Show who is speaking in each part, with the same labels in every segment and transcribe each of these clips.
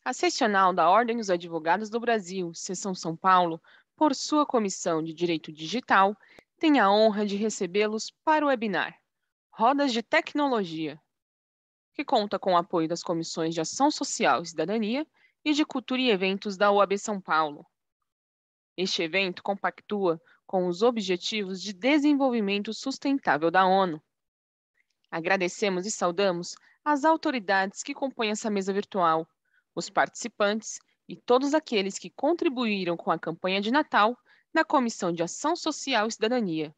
Speaker 1: A seccional da Ordem dos Advogados do Brasil, Seção São Paulo, por sua Comissão de Direito Digital, tem a honra de recebê-los para o webinar Rodas de Tecnologia, que conta com o apoio das Comissões de Ação Social e Cidadania e de Cultura e Eventos da OAB São Paulo. Este evento compactua com os Objetivos de Desenvolvimento Sustentável da ONU. Agradecemos e saudamos as autoridades que compõem essa mesa virtual, os participantes e todos aqueles que contribuíram com a campanha de Natal da Comissão de Ação Social e Cidadania.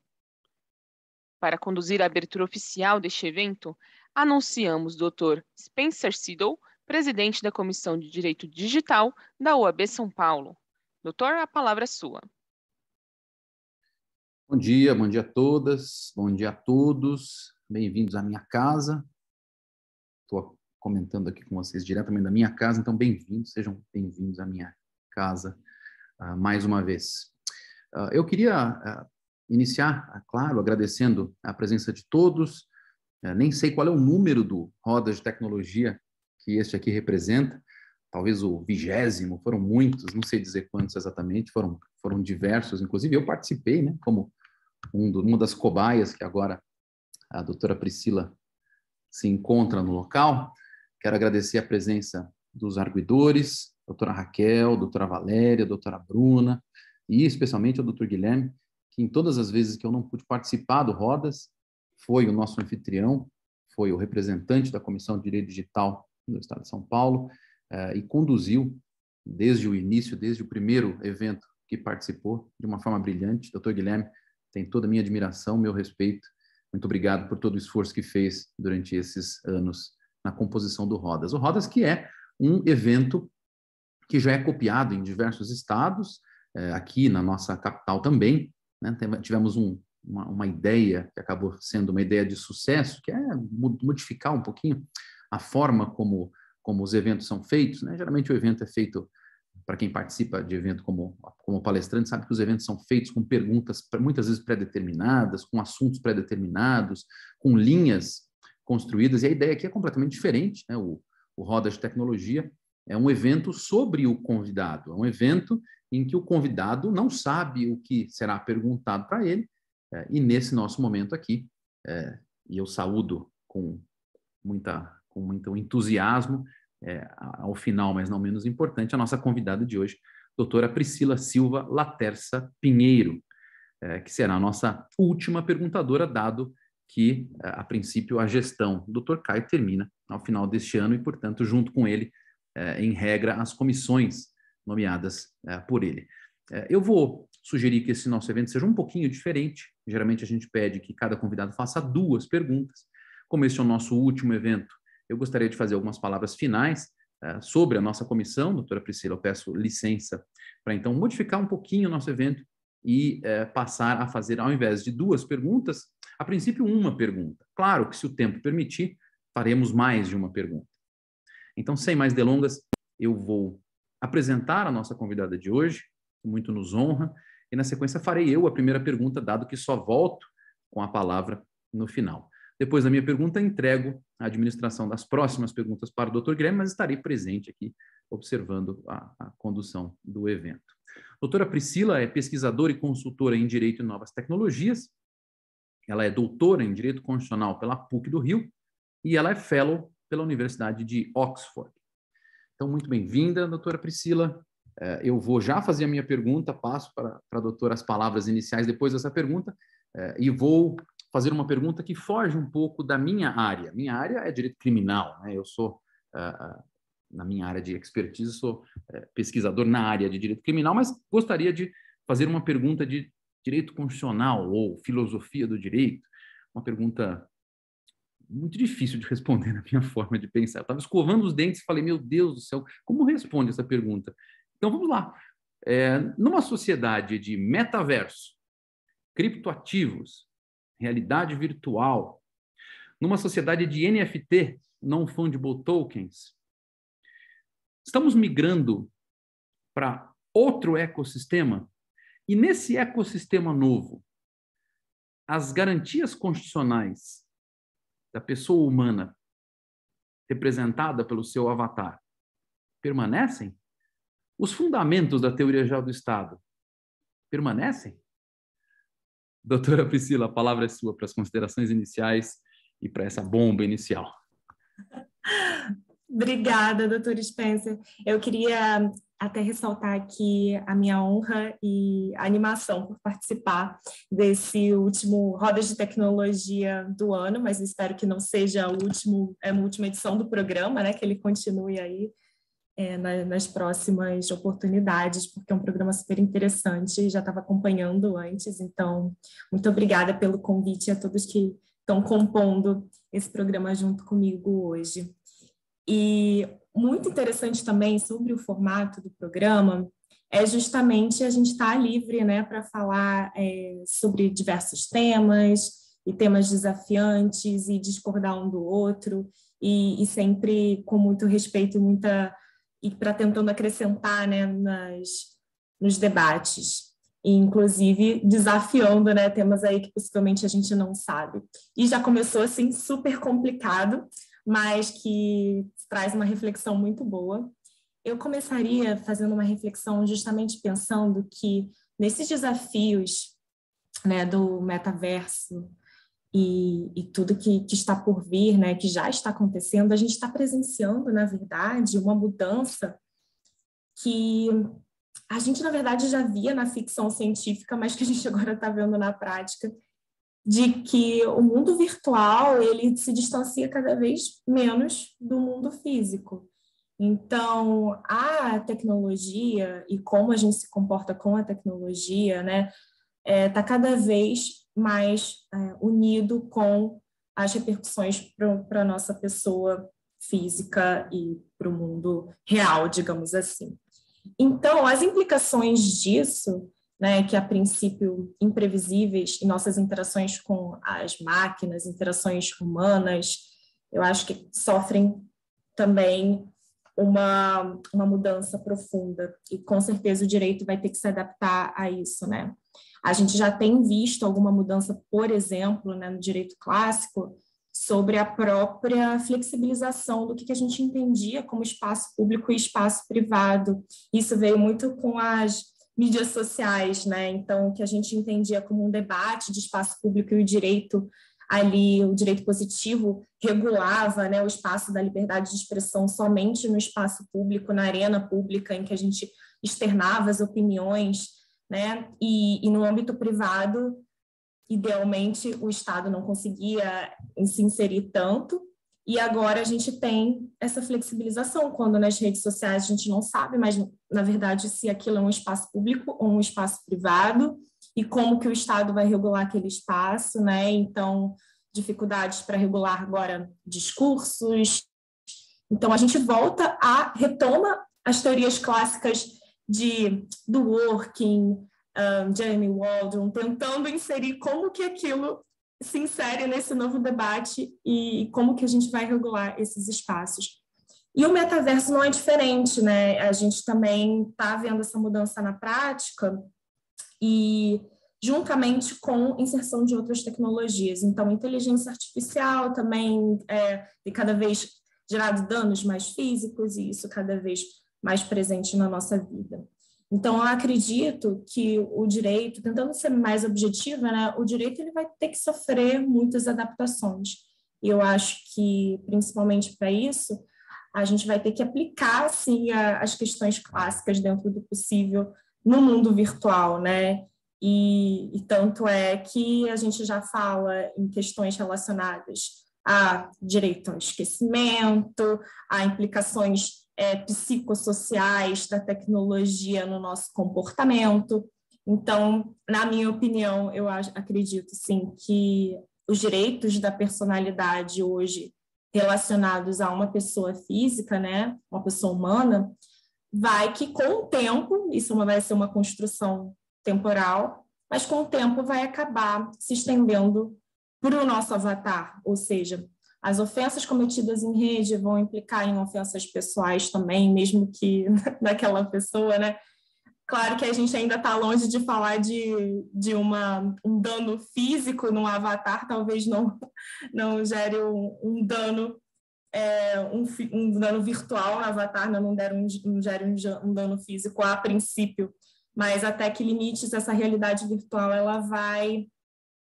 Speaker 1: Para conduzir a abertura oficial deste evento, anunciamos Dr. Spencer Siddle, presidente da Comissão de Direito Digital da OAB São Paulo. Doutor, a palavra é sua.
Speaker 2: Bom dia a todas, bom dia a todos, bem-vindos à minha casa. Estou comentando aqui com vocês diretamente da minha casa, então bem-vindos, sejam bem-vindos à minha casa mais uma vez. Eu queria iniciar, claro, agradecendo a presença de todos. Nem sei qual é o número do Rodas de Tecnologia que este aqui representa, talvez o 20º, foram muitos, não sei dizer quantos exatamente, foram diversos, inclusive eu participei, né, como uma das cobaias que agora a doutora Priscila se encontra no local. Quero agradecer a presença dos arguidores, doutora Raquel, doutora Valéria, doutora Bruna, e especialmente ao doutor Guilherme, que em todas as vezes que eu não pude participar do Rodas, foi o nosso anfitrião, foi o representante da Comissão de Direito Digital do Estado de São Paulo, e conduziu desde o início, desde o primeiro evento que participou, de uma forma brilhante. Doutor Guilherme tem toda a minha admiração, meu respeito. Muito obrigado por todo o esforço que fez durante esses anos na composição do Rodas. O Rodas, que é um evento que já é copiado em diversos estados, aqui na nossa capital também, né? Tivemos uma ideia que acabou sendo uma ideia de sucesso, que é modificar um pouquinho a forma como os eventos são feitos, né? Geralmente o evento é feito, para quem participa de evento como palestrante, sabe que os eventos são feitos com perguntas muitas vezes pré-determinadas, com assuntos pré-determinados, com linhas construídas, e a ideia aqui é completamente diferente, né? O Roda de Tecnologia é um evento sobre o convidado, é um evento em que o convidado não sabe o que será perguntado para ele, e nesse nosso momento aqui, e eu saúdo com muito entusiasmo, ao final, mas não menos importante, a nossa convidada de hoje, doutora Priscila Silva Laterça Pinheiro, que será a nossa última perguntadora, dado que, a princípio, a gestão do Dr. Caio termina ao final deste ano e, portanto, junto com ele, em regra, as comissões nomeadas por ele. Eu vou sugerir que esse nosso evento seja um pouquinho diferente. Geralmente a gente pede que cada convidado faça 2 perguntas. Como esse é o nosso último evento, eu gostaria de fazer algumas palavras finais sobre a nossa comissão. Doutora Priscila, eu peço licença para, então, modificar um pouquinho o nosso evento e passar a fazer, ao invés de 2 perguntas, a princípio, 1 pergunta. Claro que, se o tempo permitir, faremos mais de 1 pergunta. Então, sem mais delongas, eu vou apresentar a nossa convidada de hoje, que muito nos honra, e, na sequência, farei eu a primeira pergunta, dado que só volto com a palavra no final. Depois da minha pergunta, entrego a administração das próximas perguntas para o Dr. Guilherme, mas estarei presente aqui, observando a condução do evento. Doutora Priscila é pesquisadora e consultora em Direito e Novas Tecnologias. Ela é doutora em Direito Constitucional pela PUC do Rio e ela é fellow pela Universidade de Oxford. Então, muito bem-vinda, doutora Priscila. Eu vou já fazer a minha pergunta, passo para a doutora as palavras iniciais depois dessa pergunta, e vou fazer uma pergunta que foge um pouco da minha área. Minha área é direito criminal, né? Eu sou, na minha área de expertise, sou pesquisador na área de direito criminal, mas gostaria de fazer uma pergunta de direito constitucional ou filosofia do direito, uma pergunta muito difícil de responder na minha forma de pensar. Eu estava escovando os dentes e falei, meu Deus do céu, como responde essa pergunta? Então, vamos lá. Numa sociedade de metaverso, criptoativos, realidade virtual, numa sociedade de NFT, non-fungible tokens, estamos migrando para outro ecossistema, e nesse ecossistema novo, as garantias constitucionais da pessoa humana representada pelo seu avatar permanecem? Os fundamentos da teoria geral do Estado permanecem? Doutora Priscila, a palavra é sua para as considerações iniciais e para essa bomba inicial.
Speaker 3: Obrigada, doutor Spencer. Eu queria até ressaltar aqui a minha honra e a animação por participar desse último Rodas de Tecnologia do ano, mas espero que não seja a última edição do programa, né, que ele continue aí nas próximas oportunidades, porque é um programa super interessante, já estava acompanhando antes, então muito obrigada pelo convite a todos que estão compondo esse programa junto comigo hoje. E muito interessante também sobre o formato do programa é justamente a gente estar livre, né, para falar sobre diversos temas e temas desafiantes e discordar um do outro e sempre com muito respeito e para tentando acrescentar, né, nos debates, e inclusive desafiando, né, temas aí que possivelmente a gente não sabe. E já começou assim super complicado, mas que traz uma reflexão muito boa. Eu começaria fazendo uma reflexão justamente pensando que nesses desafios, né, do metaverso e tudo que está por vir, né, que já está acontecendo, a gente está presenciando, na verdade, uma mudança que a gente, na verdade, já via na ficção científica, mas que a gente agora está vendo na prática, de que o mundo virtual ele se distancia cada vez menos do mundo físico. Então, a tecnologia e como a gente se comporta com a tecnologia, né, está cada vez mais unido com as repercussões para a nossa pessoa física e para o mundo real, digamos assim. Então, as implicações disso, né, que a princípio imprevisíveis em nossas interações com as máquinas, interações humanas, eu acho que sofrem também uma mudança profunda e com certeza o direito vai ter que se adaptar a isso, né? A gente já tem visto alguma mudança, por exemplo, né, no direito clássico, sobre a própria flexibilização do que a gente entendia como espaço público e espaço privado. Isso veio muito com as mídias sociais, né? Então, o que a gente entendia como um debate de espaço público e o direito ali, o direito positivo regulava, né, o espaço da liberdade de expressão somente no espaço público, na arena pública, em que a gente externava as opiniões, né? E no âmbito privado, idealmente, o Estado não conseguia se inserir tanto, e agora a gente tem essa flexibilização, quando nas redes sociais a gente não sabe, mas, na verdade, se aquilo é um espaço público ou um espaço privado, e como que o Estado vai regular aquele espaço, né? Então, dificuldades para regular agora discursos. Então, a gente retoma as teorias clássicas do working, Jeremy Waldron, tentando inserir como que aquilo se insere nesse novo debate e como que a gente vai regular esses espaços. E o metaverso não é diferente, né? A gente também está vendo essa mudança na prática e juntamente com inserção de outras tecnologias. Então, inteligência artificial também tem cada vez gerado danos mais físicos e isso cada vez mais presente na nossa vida. Então, eu acredito que o direito, tentando ser mais objetiva, né, o direito ele vai ter que sofrer muitas adaptações. E eu acho que, principalmente para isso, a gente vai ter que aplicar, sim, as questões clássicas dentro do possível no mundo virtual, né? E tanto é que a gente já fala em questões relacionadas a direito ao esquecimento, a implicações psicossociais da tecnologia no nosso comportamento. Então, na minha opinião, eu acredito, sim, que os direitos da personalidade hoje relacionados a uma pessoa física, né, uma pessoa humana, vai que com o tempo, isso vai ser uma construção temporal, mas com o tempo vai acabar se estendendo para o nosso avatar, ou seja, as ofensas cometidas em rede vão implicar em ofensas pessoais também, mesmo que daquela pessoa, né? Claro que a gente ainda está longe de falar de um dano físico no avatar, talvez não gere um dano um dano virtual no avatar, não gere um dano físico a princípio, mas até que limites essa realidade virtual ela vai,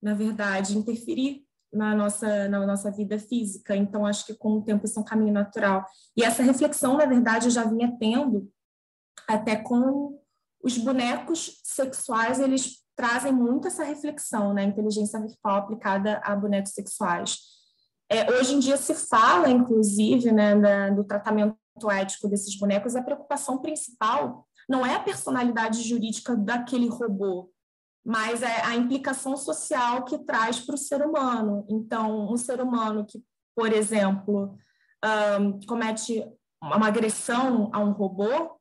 Speaker 3: na verdade, interferir na nossa vida física. Então, acho que com o tempo isso é um caminho natural. E essa reflexão, na verdade, eu já vinha tendo até com os bonecos sexuais, eles trazem muito essa reflexão, né? Inteligência virtual aplicada a bonecos sexuais. Hoje em dia se fala, inclusive, né, do tratamento ético desses bonecos. A preocupação principal não é a personalidade jurídica daquele robô, mas é a implicação social que traz para o ser humano. Então, um ser humano que, por exemplo, comete uma agressão a um robô,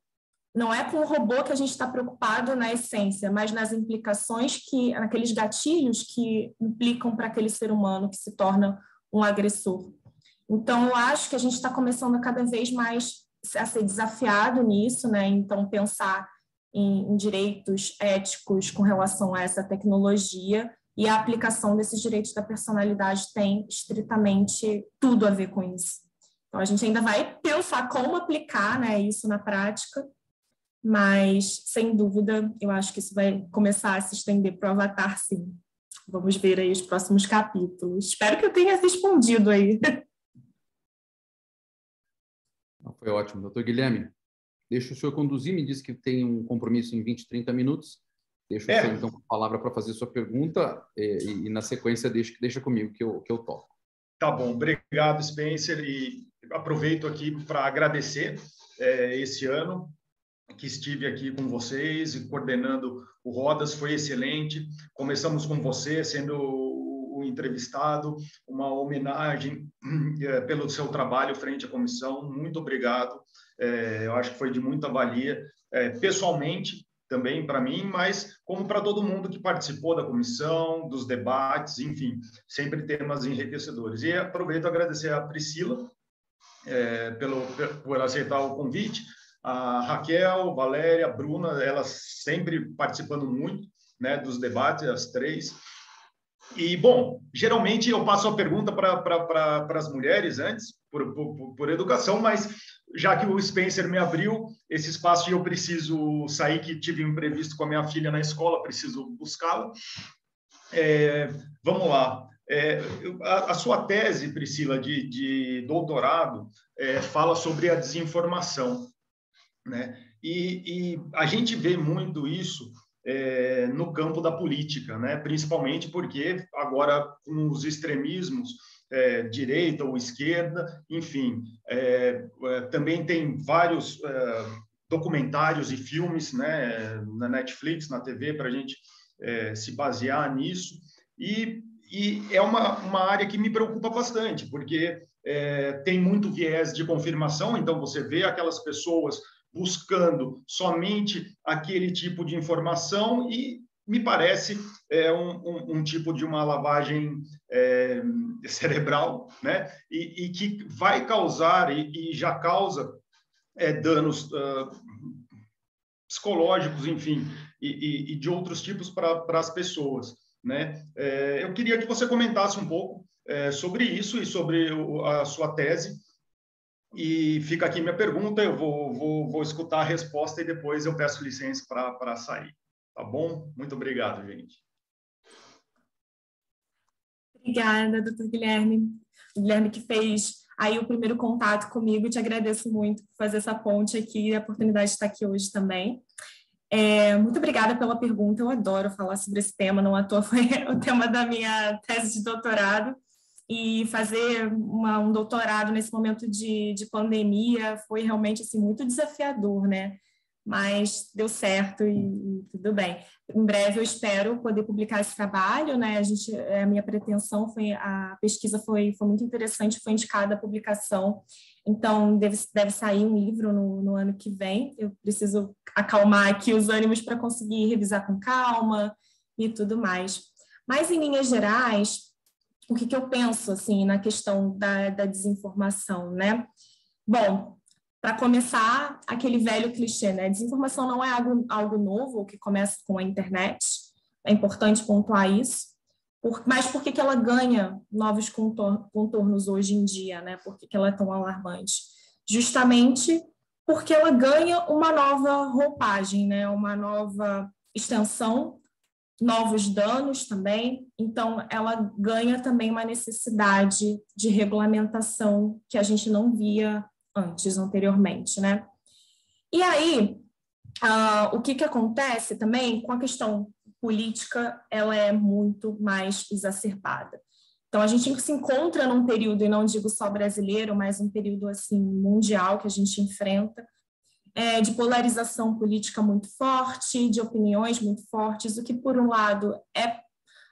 Speaker 3: não é com o robô que a gente está preocupado na essência, mas nas implicações naqueles gatilhos que implicam para aquele ser humano que se torna um agressor. Então, eu acho que a gente está começando cada vez mais a ser desafiado nisso, né? Então, pensar em direitos éticos com relação a essa tecnologia, e a aplicação desses direitos da personalidade tem estritamente tudo a ver com isso. Então, a gente ainda vai pensar como aplicar, né, isso na prática, mas, sem dúvida, eu acho que isso vai começar a se estender para o Avatar, sim. Vamos ver aí os próximos capítulos. Espero que eu tenha respondido aí.
Speaker 2: Foi ótimo. Doutor Guilherme, deixa o senhor conduzir, me disse que tem um compromisso em 20, 30 minutos. Deixa o senhor, então, com a palavra para fazer sua pergunta e na sequência, deixa comigo que eu toco.
Speaker 4: Tá bom. Obrigado, Spencer. E aproveito aqui para agradecer esse ano que estive aqui com vocês e coordenando o Rodas, foi excelente. Começamos com você, sendo o entrevistado, uma homenagem pelo seu trabalho frente à comissão. Muito obrigado. Eu acho que foi de muita valia, pessoalmente, também para mim, mas como para todo mundo que participou da comissão, dos debates, enfim, sempre temas enriquecedores. E aproveito a agradecer a Priscila por aceitar o convite, a Raquel, Valéria, a Bruna, elas sempre participando muito, né, dos debates, as três. E, bom, geralmente eu passo a pergunta para as mulheres antes, por educação, mas já que o Spencer me abriu esse espaço e eu preciso sair, que tive um imprevisto com a minha filha na escola, preciso buscá-la. Vamos lá. A sua tese, Priscila, de doutorado, fala sobre a desinformação, né? E a gente vê muito isso no campo da política, né? Principalmente porque agora com os extremismos, direita ou esquerda, enfim, também tem vários documentários e filmes, né, na Netflix, na TV, para a gente se basear nisso. E é uma área que me preocupa bastante, porque tem muito viés de confirmação, então você vê aquelas pessoas buscando somente aquele tipo de informação e me parece um tipo de uma lavagem cerebral, né? E que vai causar e já causa danos psicológicos, enfim, e de outros tipos para as pessoas, né? Eu queria que você comentasse um pouco sobre isso e sobre a sua tese. E fica aqui minha pergunta, eu vou escutar a resposta e depois eu peço licença para sair. Tá bom? Muito obrigado, gente.
Speaker 3: Obrigada, doutor Guilherme. O Guilherme que fez aí o primeiro contato comigo, te agradeço muito por fazer essa ponte aqui e a oportunidade de estar aqui hoje também. Muito obrigada pela pergunta, eu adoro falar sobre esse tema, não à toa foi o tema da minha tese de doutorado. E fazer um doutorado nesse momento de pandemia foi realmente assim, muito desafiador, né? Mas deu certo e tudo bem. Em breve eu espero poder publicar esse trabalho, né? A minha pretensão a pesquisa foi muito interessante, foi indicada a publicação, então deve sair um livro no ano que vem. Eu preciso acalmar aqui os ânimos para conseguir revisar com calma e tudo mais. Mas, em linhas gerais, o que eu penso assim na questão da desinformação, né? Bom, para começar, aquele velho clichê, né? Desinformação não é algo novo que começa com a internet. É importante pontuar isso, Mas por que ela ganha novos contornos hoje em dia, né? Por que ela é tão alarmante? Justamente porque ela ganha uma nova roupagem, né? Uma nova extensão, novos danos também. Então, ela ganha também uma necessidade de regulamentação que a gente não via anteriormente, né? E aí, o que acontece também com a questão política, ela é muito mais exacerbada. Então, a gente se encontra num período, e não digo só brasileiro, mas um período assim mundial que a gente enfrenta, de polarização política muito forte, de opiniões muito fortes, o que, por um lado,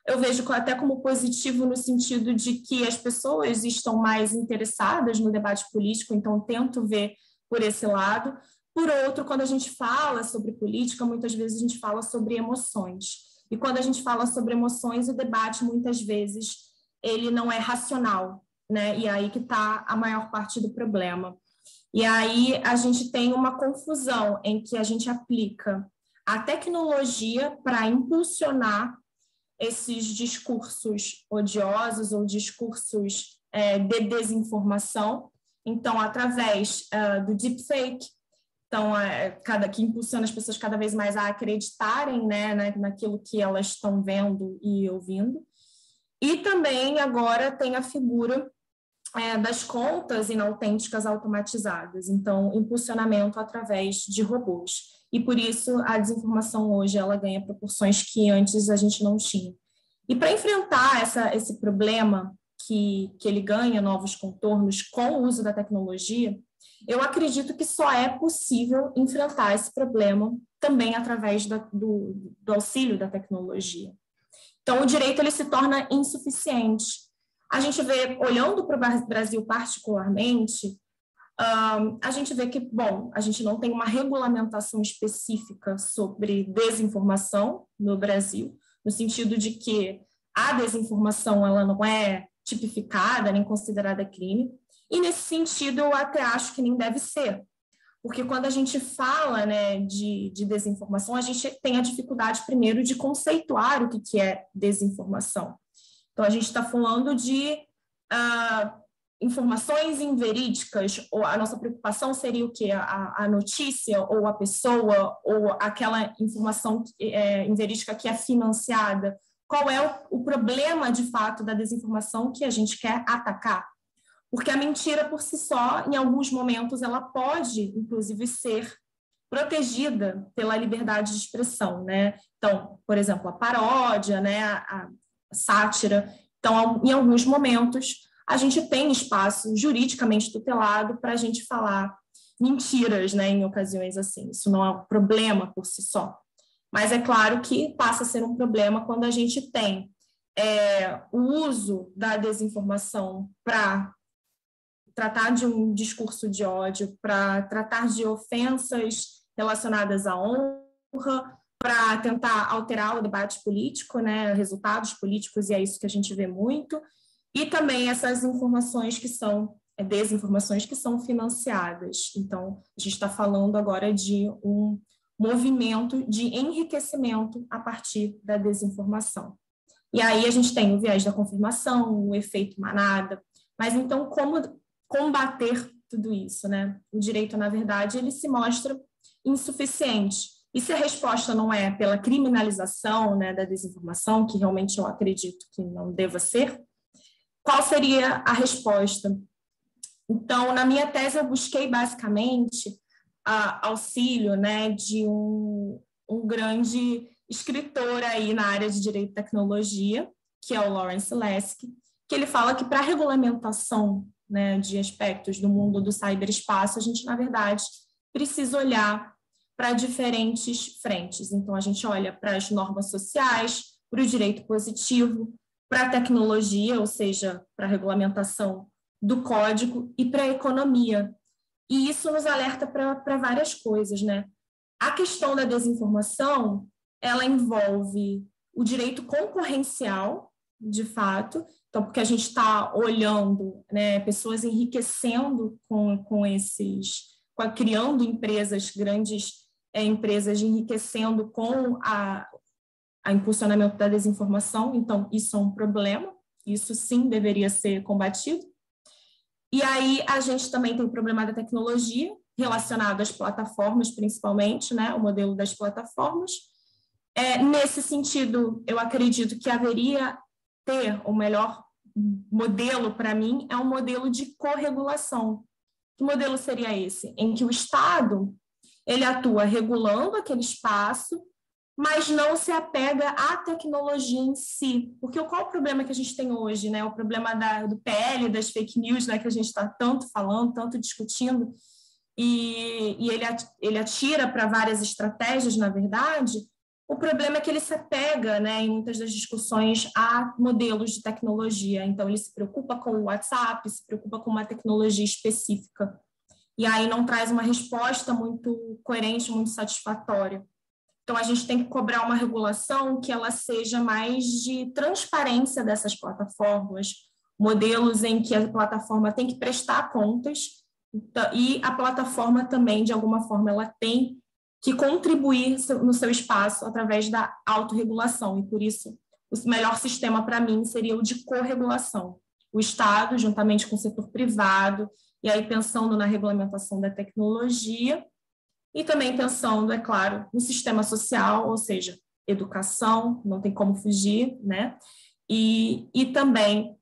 Speaker 3: eu vejo até como positivo no sentido de que as pessoas estão mais interessadas no debate político, então tento ver por esse lado. Por outro, quando a gente fala sobre política, muitas vezes a gente fala sobre emoções. E quando a gente fala sobre emoções, o debate, muitas vezes, ele não é racional, né? E aí que está a maior parte do problema. E aí a gente tem uma confusão em que a gente aplica a tecnologia para impulsionar esses discursos odiosos ou discursos de desinformação. Então, através do deepfake, então, que impulsiona as pessoas cada vez mais a acreditarem, né, naquilo que elas estão vendo e ouvindo. E também agora tem a figura das contas inautênticas automatizadas, então impulsionamento através de robôs. E por isso a desinformação hoje ela ganha proporções que antes a gente não tinha. E para enfrentar esse problema que ele ganha novos contornos com o uso da tecnologia, eu acredito que só é possível enfrentar esse problema também através do auxílio da tecnologia. Então, o direito ele se torna insuficiente. A gente vê, olhando para o Brasil particularmente, a gente vê que, bom, a gente não tem uma regulamentação específica sobre desinformação no Brasil, no sentido de que a desinformação ela não é tipificada nem considerada crime, e nesse sentido eu até acho que nem deve ser, porque quando a gente fala, né, de desinformação, a gente tem a dificuldade primeiro de conceituar o que é desinformação. Então, a gente está falando de informações inverídicas, ou a nossa preocupação seria o quê? A notícia, ou a pessoa, ou aquela informação inverídica que é financiada. Qual é o problema, de fato, da desinformação que a gente quer atacar? Porque a mentira, por si só, em alguns momentos, ela pode, inclusive, ser protegida pela liberdade de expressão, né? Então, por exemplo, a paródia, né? A sátira. Então, em alguns momentos, a gente tem espaço juridicamente tutelado para a gente falar mentiras, né, em ocasiões assim. Isso não é um problema por si só. Mas é claro que passa a ser um problema quando a gente tem o uso da desinformação para tratar de um discurso de ódio, para tratar de ofensas relacionadas à honra, para tentar alterar o debate político, né, resultados políticos, e é isso que a gente vê muito, e também essas informações que são desinformações que são financiadas. Então, a gente está falando agora de um movimento de enriquecimento a partir da desinformação. E aí a gente tem o viés da confirmação, o efeito manada, mas então como combater tudo isso, né? O direito, na verdade, ele se mostra insuficiente. E se a resposta não é pela criminalização, né, da desinformação, que realmente eu acredito que não deva ser, qual seria a resposta? Então, na minha tese, eu busquei basicamente auxílio, né, de um grande escritor aí na área de direito e tecnologia, que é o Lawrence Lasky, que ele fala que para a regulamentação, né, de aspectos do mundo do ciberespaço, a gente, na verdade, precisa olhar para diferentes frentes. Então, a gente olha para as normas sociais, para o direito positivo, para a tecnologia, ou seja, para a regulamentação do código e para a economia. E isso nos alerta para várias coisas, né? A questão da desinformação, ela envolve o direito concorrencial, de fato, então, porque a gente está olhando, né, pessoas enriquecendo criando empresas, grandes empresas enriquecendo com a impulsionamento da desinformação, então isso é um problema, isso sim deveria ser combatido. E aí a gente também tem o problema da tecnologia, relacionado às plataformas, principalmente, né, o modelo das plataformas. Nesse sentido, eu acredito que haveria ter o melhor modelo, para mim, é um modelo de corregulação. Que modelo seria esse? Em que o Estado ele atua regulando aquele espaço, mas não se apega à tecnologia em si. Porque qual é o problema que a gente tem hoje, né? O problema do PL, das fake news, né, que a gente está tanto falando, tanto discutindo, e ele atira para várias estratégias, na verdade. O problema é que ele se apega, né, em muitas das discussões, a modelos de tecnologia. Então, ele se preocupa com o WhatsApp, se preocupa com uma tecnologia específica. E aí não traz uma resposta muito coerente, muito satisfatória. Então, a gente tem que cobrar uma regulação que ela seja mais de transparência dessas plataformas, modelos em que a plataforma tem que prestar contas, e a plataforma também, de alguma forma, ela tem que contribuir no seu espaço através da autorregulação, e por isso o melhor sistema para mim seria o de corregulação. O Estado, juntamente com o setor privado, e aí pensando na regulamentação da tecnologia, e também pensando, é claro, no sistema social, ou seja, educação, não tem como fugir, né? E também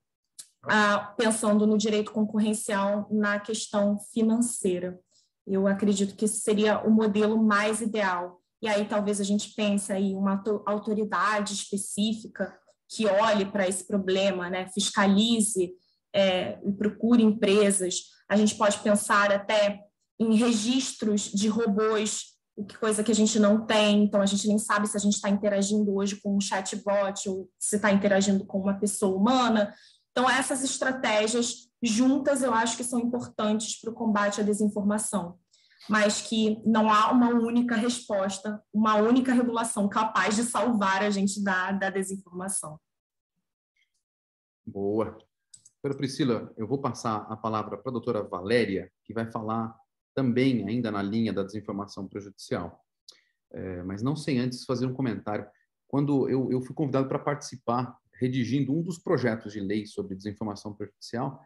Speaker 3: pensando no direito concorrencial na questão financeira. Eu acredito que esse seria o modelo mais ideal. E aí talvez a gente pense aí uma autoridade específica que olhe para esse problema, né, fiscalize e procure empresas. A gente pode pensar até em registros de robôs, coisa que a gente não tem, então a gente nem sabe se a gente está interagindo hoje com um chatbot ou se está interagindo com uma pessoa humana. Então, essas estratégias juntas eu acho que são importantes para o combate à desinformação, mas que não há uma única resposta, uma única regulação capaz de salvar a gente da desinformação.
Speaker 2: Boa. Doutora Priscila, eu vou passar a palavra para a doutora Valéria, que vai falar também ainda na linha da desinformação prejudicial. Mas não sem antes fazer um comentário. Quando eu fui convidado para participar, redigindo um dos projetos de lei sobre desinformação prejudicial,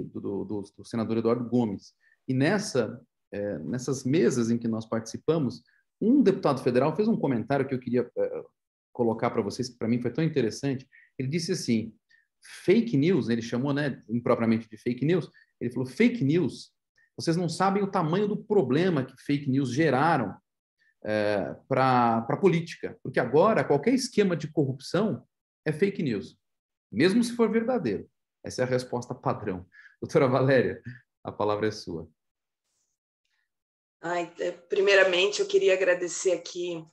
Speaker 2: do senador Eduardo Gomes. E nessas mesas em que nós participamos, um deputado federal fez um comentário que eu queria colocar para vocês, que para mim foi tão interessante. Ele disse assim, fake news, ele chamou, né, impropriamente de fake news, ele falou, fake news, vocês não sabem o tamanho do problema que fake news geraram para a política, porque agora qualquer esquema de corrupção é fake news, mesmo se for verdadeiro. Essa é a resposta padrão. Doutora Valéria, a palavra é sua.
Speaker 5: Primeiramente, eu queria agradecer aqui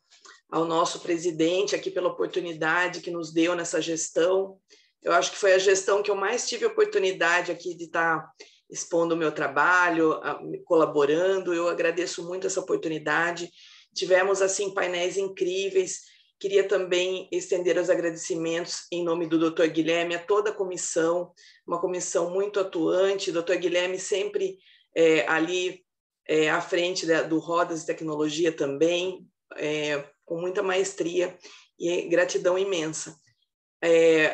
Speaker 5: ao nosso presidente aqui pela oportunidade que nos deu nessa gestão. Eu acho que foi a gestão que eu mais tive oportunidade aqui de estar expondo o meu trabalho, colaborando. Eu agradeço muito essa oportunidade. Tivemos, assim, painéis incríveis. Queria também estender os agradecimentos em nome do Dr. Guilherme a toda a comissão, uma comissão muito atuante. O Dr. Guilherme sempre ali à frente do Rodas de Tecnologia também, com muita maestria e gratidão imensa.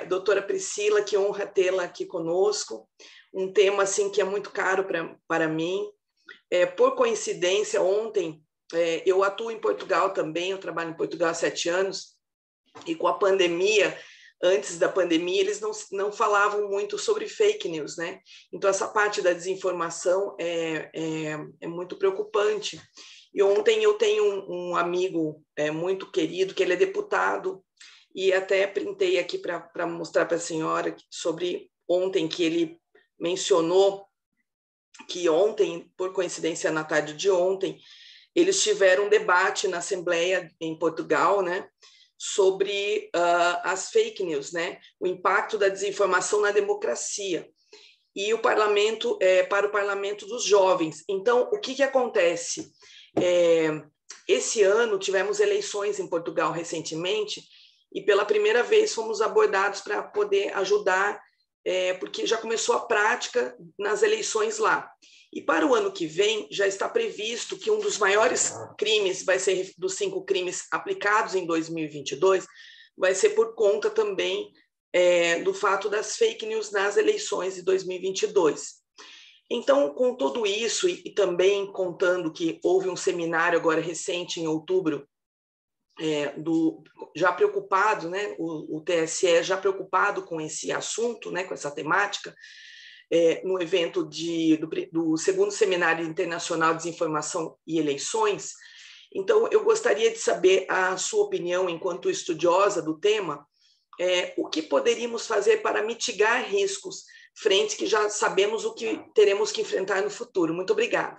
Speaker 5: Doutora Priscila, que honra tê-la aqui conosco. Um tema assim, que é muito caro para mim. Por coincidência, ontem, eu atuo em Portugal também, eu trabalho em Portugal há 7 anos, e com a pandemia, antes da pandemia, eles não falavam muito sobre fake news, né? Então, essa parte da desinformação é muito preocupante. E ontem eu tenho um amigo muito querido, que ele é deputado, e até printei aqui para mostrar para a senhora sobre ontem, que ele mencionou que ontem, por coincidência, na tarde de ontem, eles tiveram um debate na Assembleia em Portugal, né, sobre as fake news, né, o impacto da desinformação na democracia. E o parlamento, para o parlamento dos jovens. Então, o que acontece? Esse ano tivemos eleições em Portugal recentemente e pela primeira vez fomos abordados para poder ajudar, porque já começou a prática nas eleições lá. E para o ano que vem, já está previsto que um dos maiores crimes vai ser, dos 5 crimes aplicados em 2022, vai ser por conta também do fato das fake news nas eleições de 2022. Então, com tudo isso, e também contando que houve um seminário agora recente, em outubro, já preocupado, né, o TSE já preocupado com esse assunto, né, com essa temática, no evento do segundo Seminário Internacional de Desinformação e Eleições. Então, eu gostaria de saber a sua opinião, enquanto estudiosa do tema, o que poderíamos fazer para mitigar riscos, frente que já sabemos o que teremos que enfrentar no futuro. Muito obrigada.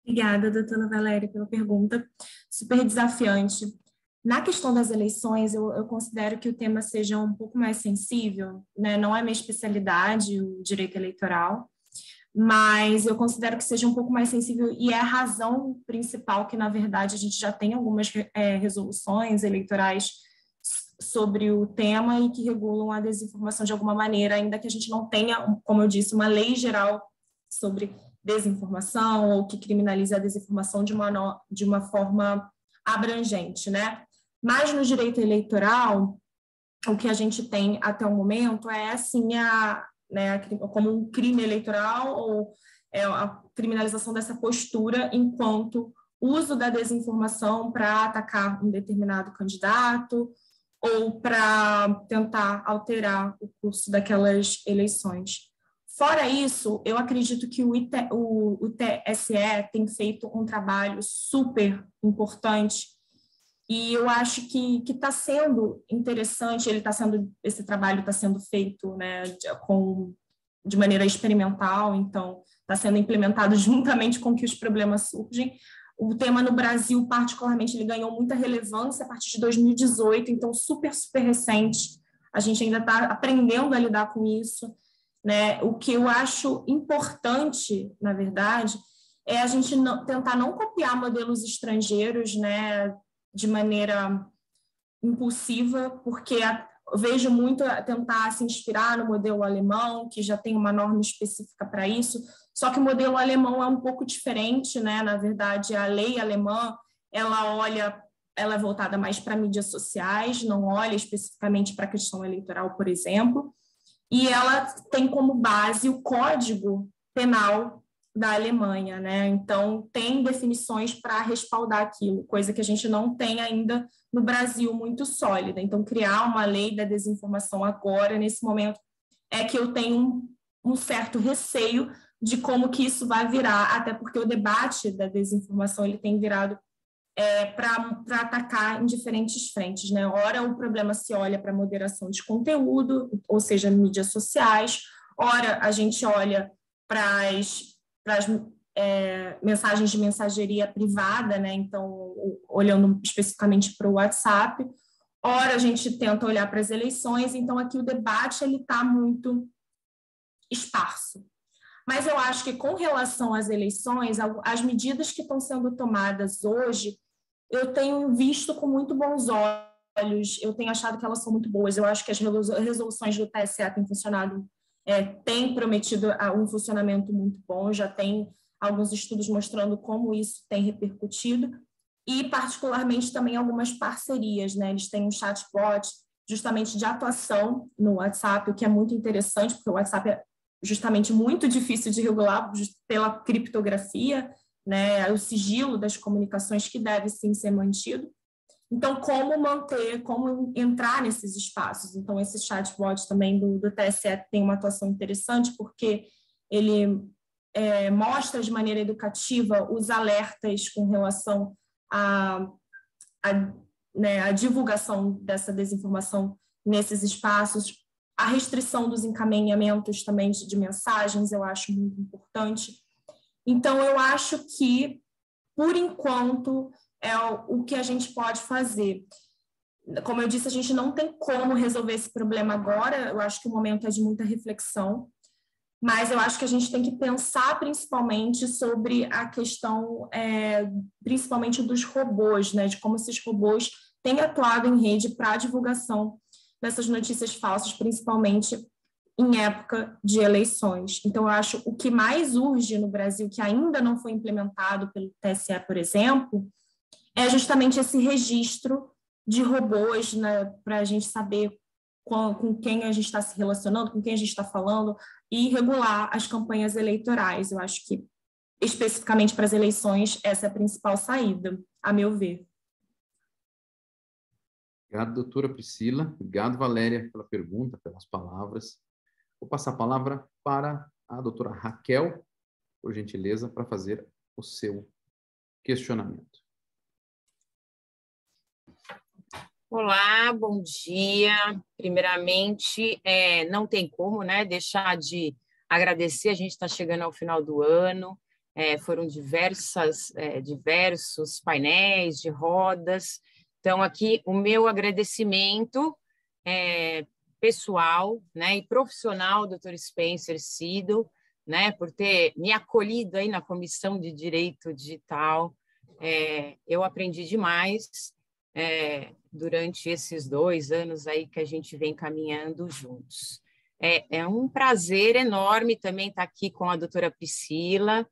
Speaker 3: Obrigada, doutora Valéria, pela pergunta. Super desafiante. Na questão das eleições, eu considero que o tema seja um pouco mais sensível, né? Não é minha especialidade, o direito eleitoral, mas eu considero que seja um pouco mais sensível e é a razão principal que, na verdade, a gente já tem algumas resoluções eleitorais sobre o tema e que regulam a desinformação de alguma maneira, ainda que a gente não tenha, como eu disse, uma lei geral sobre desinformação ou que criminalize a desinformação de uma forma abrangente, né? Mas no direito eleitoral, o que a gente tem até o momento é, assim, como um crime eleitoral ou a criminalização dessa postura enquanto uso da desinformação para atacar um determinado candidato ou para tentar alterar o curso daquelas eleições. Fora isso, eu acredito que o TSE tem feito um trabalho super importante e eu acho que está sendo interessante, esse trabalho está sendo feito, né, de maneira experimental, então está sendo implementado juntamente com que os problemas surgem. O tema no Brasil, particularmente, ele ganhou muita relevância a partir de 2018, então super, super recente. A gente ainda está aprendendo a lidar com isso, né? O que eu acho importante, na verdade, é a gente tentar não copiar modelos estrangeiros, né, de maneira impulsiva, porque eu vejo muito tentar se inspirar no modelo alemão, que já tem uma norma específica para isso, só que o modelo alemão é um pouco diferente, né? Na verdade, a lei alemã, ela é voltada mais para mídias sociais, não olha especificamente para a questão eleitoral, por exemplo, e ela tem como base o Código Penal da Alemanha, né? Então, tem definições para respaldar aquilo, coisa que a gente não tem ainda no Brasil muito sólida. Então, criar uma lei da desinformação agora, nesse momento, é que eu tenho um certo receio de como que isso vai virar, até porque o debate da desinformação ele tem virado para atacar em diferentes frentes, né? Ora, o problema se olha para a moderação de conteúdo, ou seja, mídias sociais, ora, a gente olha para as mensagens de mensageria privada, né? Então, olhando especificamente para o WhatsApp, ora, a gente tenta olhar para as eleições, então aqui o debate ele está muito esparso. Mas eu acho que, com relação às eleições, as medidas que estão sendo tomadas hoje, eu tenho visto com muito bons olhos, eu tenho achado que elas são muito boas. Eu acho que as resoluções do TSE têm funcionado, têm prometido um funcionamento muito bom, já tem alguns estudos mostrando como isso tem repercutido, e, particularmente, também algumas parcerias, né? Eles têm um chatbot justamente de atuação no WhatsApp, o que é muito interessante, porque o WhatsApp é justamente muito difícil de regular pela criptografia, né, o sigilo das comunicações que deve sim ser mantido. Então, como entrar nesses espaços? Então, esse chatbot também do TSE tem uma atuação interessante, porque ele mostra de maneira educativa os alertas com relação à divulgação dessa desinformação nesses espaços. A restrição dos encaminhamentos também de mensagens, eu acho muito importante. Então, eu acho que, por enquanto, é o que a gente pode fazer. Como eu disse, a gente não tem como resolver esse problema agora, eu acho que o momento é de muita reflexão, mas eu acho que a gente tem que pensar principalmente sobre a questão, principalmente dos robôs, né, de como esses robôs têm atuado em rede para a divulgação dessas notícias falsas, principalmente em época de eleições. Então, eu acho o que mais urge no Brasil, que ainda não foi implementado pelo TSE, por exemplo, é justamente esse registro de robôs, né, para a gente saber com quem a gente está se relacionando, com quem a gente está falando, e regular as campanhas eleitorais. Eu acho que, especificamente para as eleições, essa é a principal saída, a meu ver.
Speaker 2: Obrigado, doutora Priscila. Obrigado, Valéria, pela pergunta, pelas palavras. Vou passar a palavra para a doutora Raquel, por gentileza, para fazer o seu questionamento.
Speaker 6: Olá, bom dia. Primeiramente, não tem como, né, deixar de agradecer. A gente está chegando ao final do ano. Foram diversos painéis de rodas. Então, aqui o meu agradecimento pessoal, né, e profissional, doutor Spencer Sido, né, por ter me acolhido aí na Comissão de Direito Digital. Eu aprendi demais durante esses 2 anos aí que a gente vem caminhando juntos. É um prazer enorme também estar aqui com a doutora Priscila.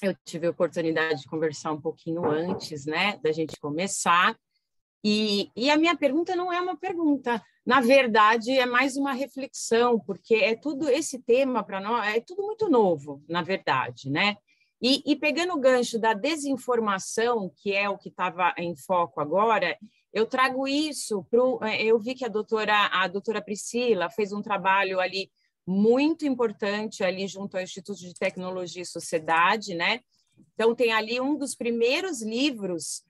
Speaker 6: Eu tive a oportunidade de conversar um pouquinho antes, né, da gente começar. E a minha pergunta não é uma pergunta, na verdade, é mais uma reflexão, porque tudo esse tema para nós é tudo muito novo, na verdade, né? E pegando o gancho da desinformação, que é o que estava em foco agora, eu trago isso eu vi que a doutora Priscila fez um trabalho ali muito importante ali junto ao Instituto de Tecnologia e Sociedade, né? Então tem ali um dos primeiros livros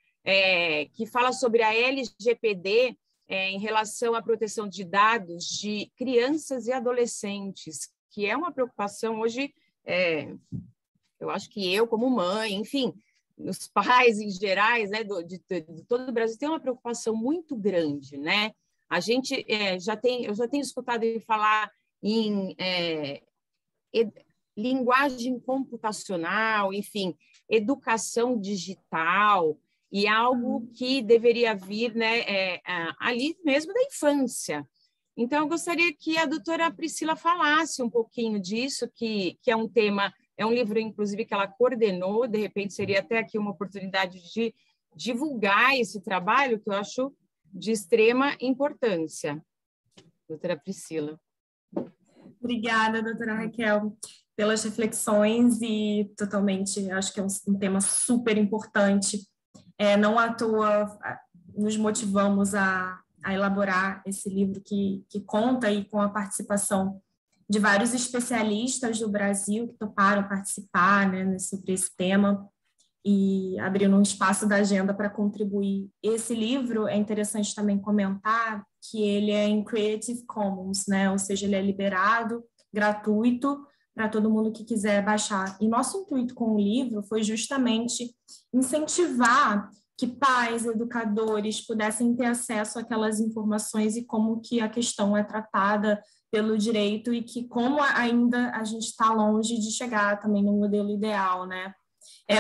Speaker 6: que fala sobre a LGPD em relação à proteção de dados de crianças e adolescentes, que é uma preocupação hoje. Eu acho que eu, como mãe, enfim, os pais em gerais, né, de todo o Brasil, tem uma preocupação muito grande, né? A gente eu já tenho escutado ele falar em linguagem computacional, enfim, educação digital, e algo que deveria vir, né, ali mesmo da infância. Então, eu gostaria que a doutora Priscila falasse um pouquinho disso, que é um tema. É um livro, inclusive, que ela coordenou, de repente seria até aqui uma oportunidade de divulgar esse trabalho, que eu acho de extrema importância. Doutora Priscila.
Speaker 3: Obrigada, doutora Raquel, pelas reflexões e totalmente, acho que é um tema super importante. Não à toa nos motivamos a elaborar esse livro que conta aí com a participação de vários especialistas do Brasil que toparam participar, né, sobre esse tema e abrindo um espaço da agenda para contribuir. Esse livro, é interessante também comentar que ele é em Creative Commons, né, ou seja, ele é liberado, gratuito, para todo mundo que quiser baixar. E nosso intuito com o livro foi justamente incentivar que pais, educadores pudessem ter acesso àquelas informações e como que a questão é tratada pelo direito e que como ainda a gente está longe de chegar também no modelo ideal, né?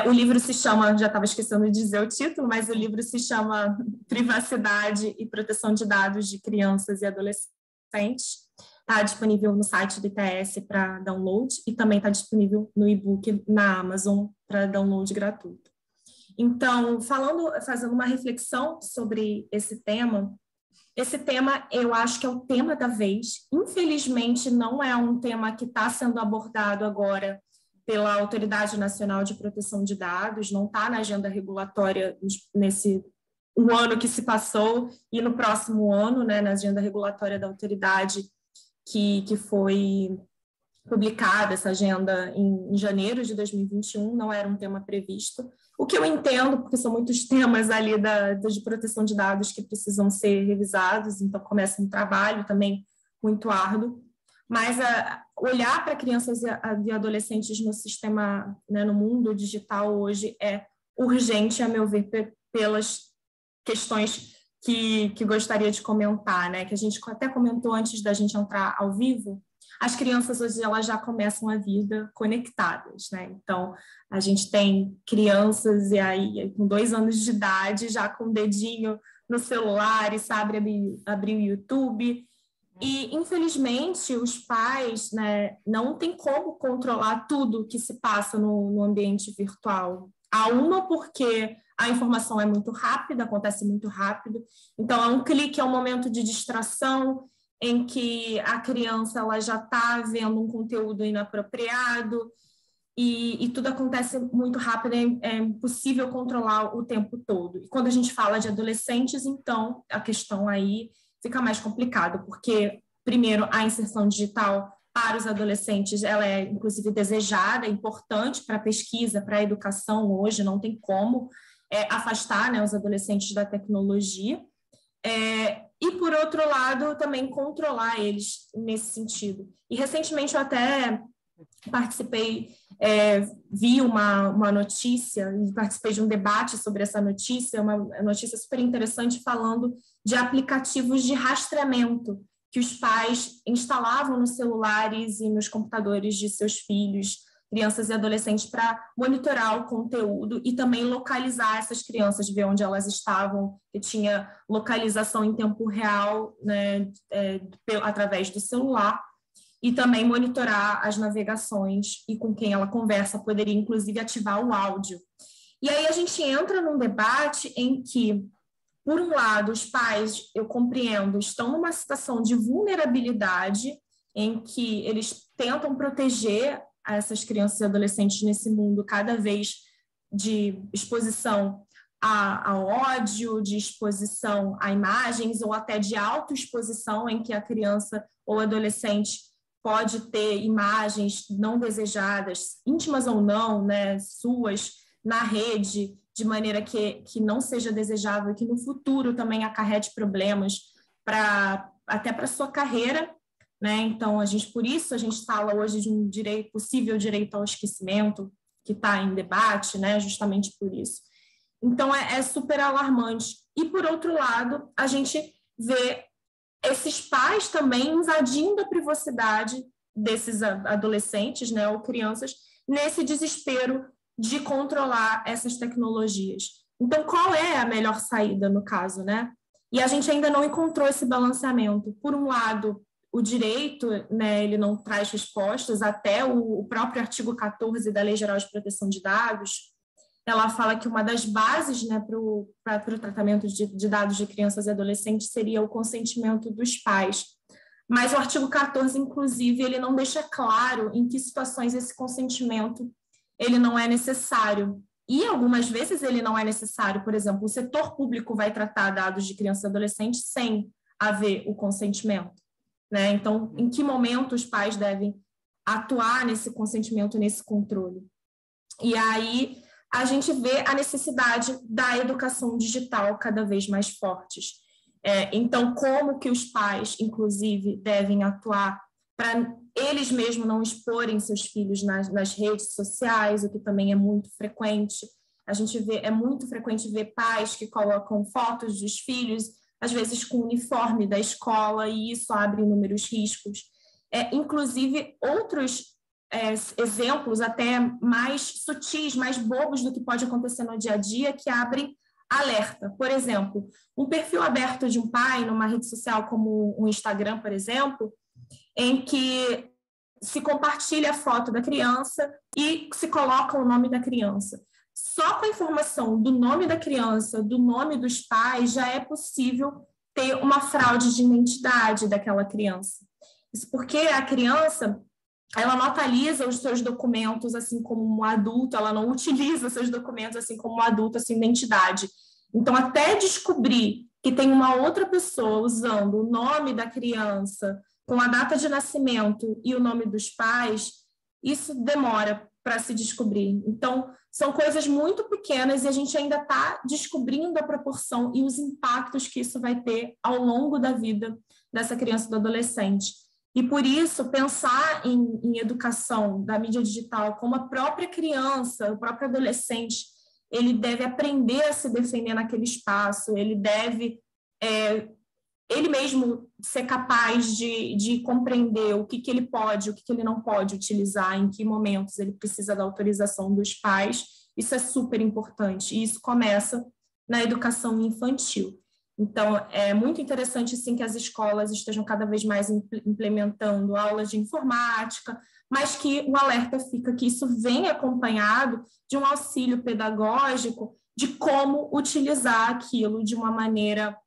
Speaker 3: O livro se chama, já estava esquecendo de dizer o título, mas o livro se chama Privacidade e Proteção de Dados de Crianças e Adolescentes. Está disponível no site do ITS para download e também está disponível no e-book na Amazon para download gratuito. Então, fazendo uma reflexão sobre esse tema eu acho que é o tema da vez. Infelizmente, não é um tema que está sendo abordado agora pela Autoridade Nacional de Proteção de Dados, não está na agenda regulatória nesse ano que se passou e no próximo ano, né, na agenda regulatória da autoridade que foi publicada, essa agenda em janeiro de 2021, não era um tema previsto. O que eu entendo, porque são muitos temas ali de proteção de dados que precisam ser revisados, então começa um trabalho também muito árduo, mas olhar para crianças e adolescentes no sistema, né, no mundo digital hoje é urgente, a meu ver, pelas questões que gostaria de comentar, né, que a gente até comentou antes da gente entrar ao vivo. As crianças hoje elas já começam a vida conectadas, né? Então, a gente tem crianças e aí com 2 anos de idade, já com o dedinho no celular e sabe abrir o YouTube. E, infelizmente, os pais, né, não têm como controlar tudo que se passa no ambiente virtual. Porque a informação é muito rápida, acontece muito rápido. Então, é um clique, é um momento de distração em que a criança ela já está vendo um conteúdo inapropriado e tudo acontece muito rápido, é impossível controlar o tempo todo. E quando a gente fala de adolescentes, então, a questão aí fica mais complicado, porque, primeiro, a inserção digital para os adolescentes, ela é, inclusive, desejada, é importante para a pesquisa, para a educação hoje, não tem como afastar, né, os adolescentes da tecnologia. E, por outro lado, também controlar eles nesse sentido. E, recentemente, eu até participei, vi uma notícia e participei de um debate sobre essa notícia, uma notícia super interessante falando de aplicativos de rastreamento que os pais instalavam nos celulares e nos computadores de seus filhos, crianças e adolescentes, para monitorar o conteúdo e também localizar essas crianças, ver onde elas estavam, que tinha localização em tempo real, né, através do celular, e também monitorar as navegações e com quem ela conversa, poderia inclusive ativar o áudio. E aí a gente entra num debate em que, por um lado, os pais, eu compreendo, estão numa situação de vulnerabilidade em que eles tentam proteger essas crianças e adolescentes nesse mundo cada vez de exposição a ódio, de exposição a imagens ou até de autoexposição em que a criança ou adolescente pode ter imagens não desejadas, íntimas ou não, né, suas, na rede, de maneira que não seja desejável e que no futuro também acarrete problemas até para a sua carreira, né? Então, por isso a gente fala hoje de um possível direito ao esquecimento, que está em debate, né? Justamente por isso. Então, é super alarmante. E, por outro lado, a gente vê esses pais também invadindo a privacidade desses adolescentes, né, ou crianças, nesse desespero de controlar essas tecnologias. Então, qual é a melhor saída no caso, né? E a gente ainda não encontrou esse balanceamento. Por um lado, o direito, né, ele não traz respostas, até o próprio artigo 14 da Lei Geral de Proteção de Dados, ela fala que uma das bases, né, para o tratamento de dados de crianças e adolescentes seria o consentimento dos pais. Mas o artigo 14, inclusive, ele não deixa claro em que situações esse consentimento ele não é necessário. E algumas vezes ele não é necessário. Por exemplo, o setor público vai tratar dados de crianças e adolescentes sem haver o consentimento, né? Então, em que momento os pais devem atuar nesse consentimento, nesse controle? E aí a gente vê a necessidade da educação digital cada vez mais fortes. Então, como que os pais, inclusive, devem atuar para eles mesmos não exporem seus filhos nas redes sociais, o que também é muito frequente. A gente vê, é muito frequente ver pais que colocam fotos dos filhos, às vezes com o uniforme da escola, e isso abre inúmeros riscos. Inclusive, outros exemplos até mais sutis, mais bobos do que pode acontecer no dia a dia, que abrem alerta. Por exemplo, um perfil aberto de um pai numa rede social como o Instagram, por exemplo, em que se compartilha a foto da criança e se coloca o nome da criança. Só com a informação do nome da criança, do nome dos pais, já é possível ter uma fraude de identidade daquela criança. Isso porque a criança, ela não atualiza os seus documentos assim como um adulto, ela não utiliza seus documentos assim como um adulto, assim, identidade. Então, até descobrir que tem uma outra pessoa usando o nome da criança com a data de nascimento e o nome dos pais, isso demora para se descobrir. Então, são coisas muito pequenas e a gente ainda está descobrindo a proporção e os impactos que isso vai ter ao longo da vida dessa criança e do adolescente. E, por isso, pensar em educação da mídia digital como a própria criança, o próprio adolescente, ele deve aprender a se defender naquele espaço, ele deve ele mesmo ser capaz de compreender o que ele pode, o que ele não pode utilizar, em que momentos ele precisa da autorização dos pais. Isso é super importante, e isso começa na educação infantil. Então, é muito interessante, sim, que as escolas estejam cada vez mais implementando aulas de informática, mas que o alerta fica que isso vem acompanhado de um auxílio pedagógico de como utilizar aquilo de uma maneira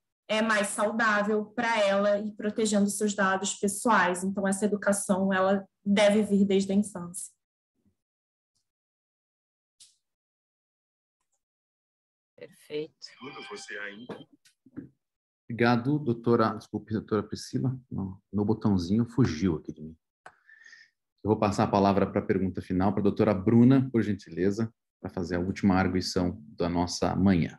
Speaker 3: mais saudável para ela e protegendo seus dados pessoais. Então, essa educação ela deve vir desde a infância.
Speaker 6: Perfeito.
Speaker 2: Obrigado, doutora. Desculpe, doutora Priscila. Meu botãozinho fugiu aqui de mim. Eu vou passar a palavra para a pergunta final para a doutora Bruna, por gentileza, para fazer a última arguição da nossa manhã.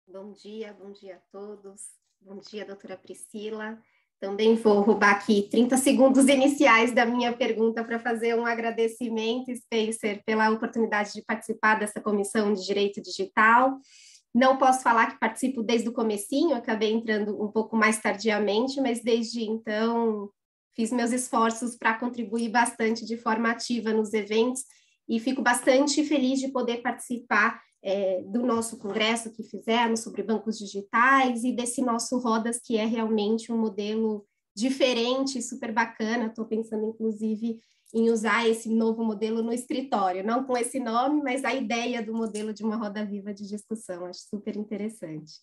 Speaker 7: Bom dia a todos. Bom dia, doutora Priscila. Também vou roubar aqui 30 segundos iniciais da minha pergunta para fazer um agradecimento, Spencer, pela oportunidade de participar dessa comissão de Direito Digital. Não posso falar que participo desde o comecinho, acabei entrando um pouco mais tardiamente, mas desde então fiz meus esforços para contribuir bastante de forma ativa nos eventos e fico bastante feliz de poder participar do nosso congresso que fizemos sobre bancos digitais e desse nosso Rodas, que é realmente um modelo diferente, super bacana. Estou pensando, inclusive, em usar esse novo modelo no escritório, não com esse nome, mas a ideia do modelo de uma roda viva de discussão, acho super interessante.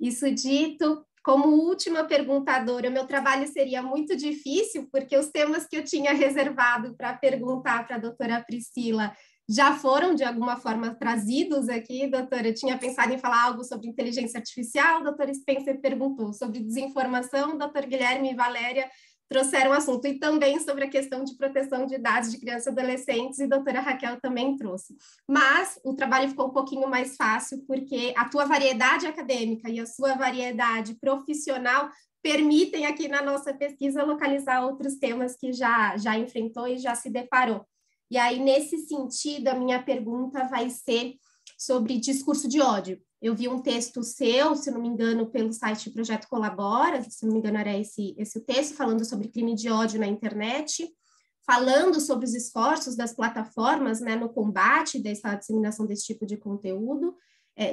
Speaker 7: Isso dito, como última perguntadora, o meu trabalho seria muito difícil, porque os temas que eu tinha reservado para perguntar para a doutora Priscila já foram, de alguma forma, trazidos aqui, doutora. Eu tinha pensado em falar algo sobre inteligência artificial, o doutor Spencer perguntou sobre desinformação, o doutor Guilherme e Valéria trouxeram o assunto, e também sobre a questão de proteção de dados de crianças e adolescentes, e a doutora Raquel também trouxe. Mas o trabalho ficou um pouquinho mais fácil, porque a tua variedade acadêmica e a sua variedade profissional permitem aqui na nossa pesquisa localizar outros temas que já enfrentou e já se deparou. E aí, nesse sentido, a minha pergunta vai ser sobre discurso de ódio. Eu vi um texto seu, se não me engano, pelo site Projeto Colabora, se não me engano era esse o texto, falando sobre crime de ódio na internet, falando sobre os esforços das plataformas, né, no combate dessa disseminação desse tipo de conteúdo.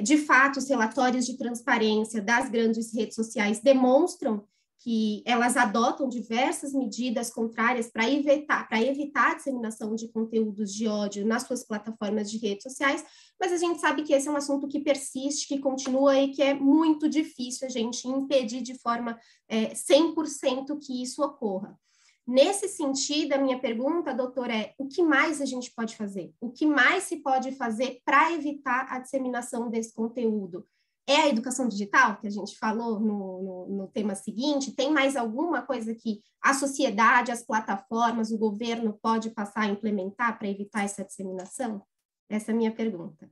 Speaker 7: De fato, os relatórios de transparência das grandes redes sociais demonstram que elas adotam diversas medidas contrárias para evitar a disseminação de conteúdos de ódio nas suas plataformas de redes sociais, mas a gente sabe que esse é um assunto que persiste, que continua e que é muito difícil a gente impedir de forma 100% que isso ocorra. Nesse sentido, a minha pergunta, doutora, é o que mais a gente pode fazer? O que mais se pode fazer para evitar a disseminação desse conteúdo? É a educação digital, que a gente falou no tema seguinte? Tem mais alguma coisa que a sociedade, as plataformas, o governo pode passar a implementar para evitar essa disseminação? Essa é a minha pergunta.